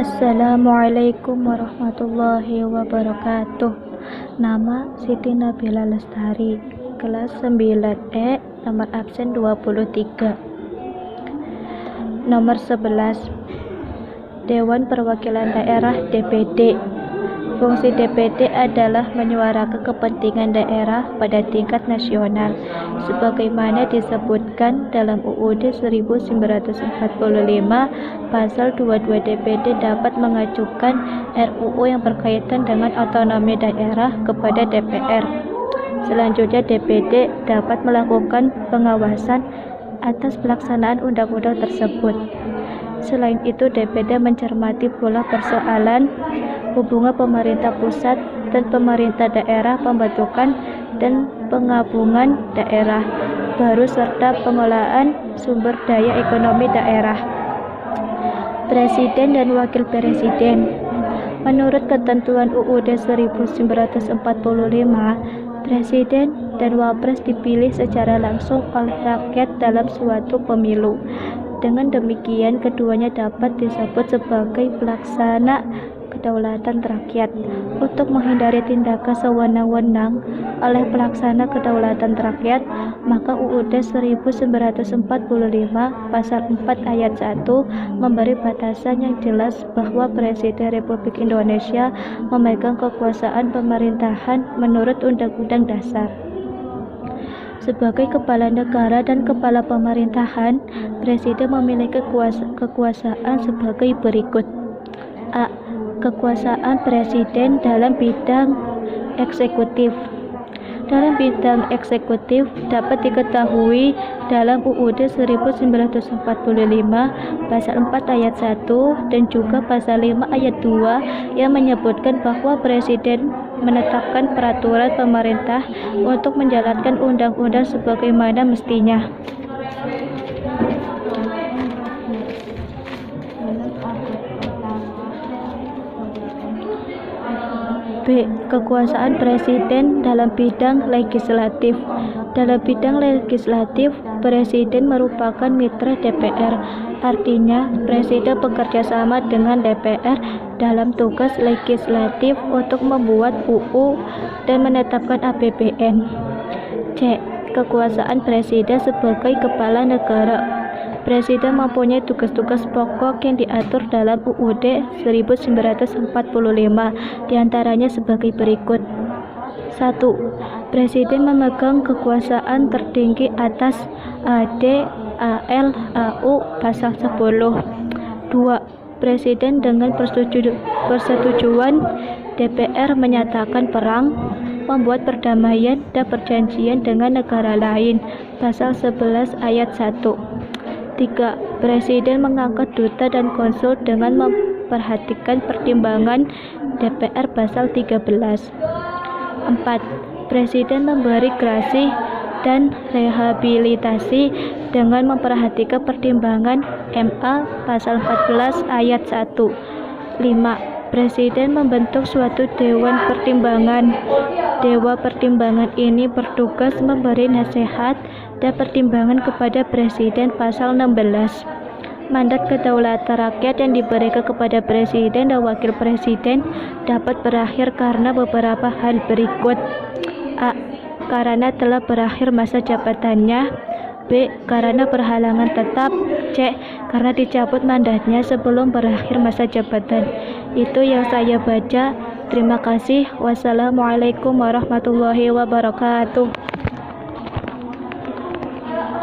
Assalamualaikum warahmatullahi wabarakatuh. Nama Siti Nabila Lestari, kelas 9E, nomor absen 23. Nomor 11, Dewan Perwakilan Daerah DPD. Fungsi DPD adalah menyuarakan kepentingan daerah pada tingkat nasional, sebagaimana disebutkan dalam UUD 1945 pasal 22. DPD dapat mengajukan RUU yang berkaitan dengan otonomi daerah kepada DPR. Selanjutnya, DPD dapat melakukan pengawasan atas pelaksanaan undang-undang tersebut. Selain itu, DPD mencermati pula persoalan hubungan pemerintah pusat dan pemerintah daerah, pembentukan dan penggabungan daerah baru serta pengelolaan sumber daya ekonomi daerah. Presiden dan Wakil Presiden. Menurut ketentuan UUD 1945, Presiden dan Wapres dipilih secara langsung oleh rakyat dalam suatu pemilu. Dengan demikian, keduanya dapat disebut sebagai pelaksana kedaulatan rakyat. Untuk menghindari tindakan sewenang-wenang oleh pelaksana kedaulatan rakyat, maka UUD 1945 pasal 4 ayat 1 memberi batasan yang jelas bahwa Presiden Republik Indonesia memegang kekuasaan pemerintahan menurut Undang-Undang Dasar. Sebagai kepala negara dan kepala pemerintahan, Presiden memiliki kekuasaan sebagai berikut. A. Kekuasaan Presiden dalam bidang eksekutif. Dalam bidang eksekutif dapat diketahui dalam UUD 1945 pasal 4 ayat 1 dan juga pasal 5 ayat 2 yang menyebutkan bahwa Presiden menetapkan peraturan pemerintah untuk menjalankan undang-undang sebagaimana mestinya. B. Kekuasaan Presiden dalam bidang legislatif. Dalam bidang legislatif, Presiden merupakan mitra DPR. Artinya, Presiden bekerja sama dengan DPR dalam tugas legislatif untuk membuat UU dan menetapkan APBN. C. Kekuasaan Presiden sebagai kepala negara. Presiden mempunyai tugas-tugas pokok yang diatur dalam UUD 1945, diantaranya sebagai berikut. 1. Presiden memegang kekuasaan tertinggi atas AD, AL, AU pasal 10. 2. Presiden dengan persetujuan DPR menyatakan perang, membuat perdamaian dan perjanjian dengan negara lain pasal 11 ayat 1. 3. Presiden mengangkat duta dan konsul dengan memperhatikan pertimbangan DPR pasal 13. 4. Presiden memberi grasi dan rehabilitasi dengan memperhatikan pertimbangan MA pasal 14 ayat 1. 5. Presiden membentuk suatu dewan pertimbangan. Dewan pertimbangan ini bertugas memberi nasihat dan pertimbangan kepada Presiden pasal 16. Mandat kedaulatan rakyat yang diberikan kepada Presiden dan Wakil Presiden dapat berakhir karena beberapa hal berikut. A. Karena telah berakhir masa jabatannya. B. Karena berhalangan tetap. C. Karena dicabut mandatnya sebelum berakhir masa jabatan. Itu yang saya baca. Terima kasih. Wassalamualaikum warahmatullahi wabarakatuh.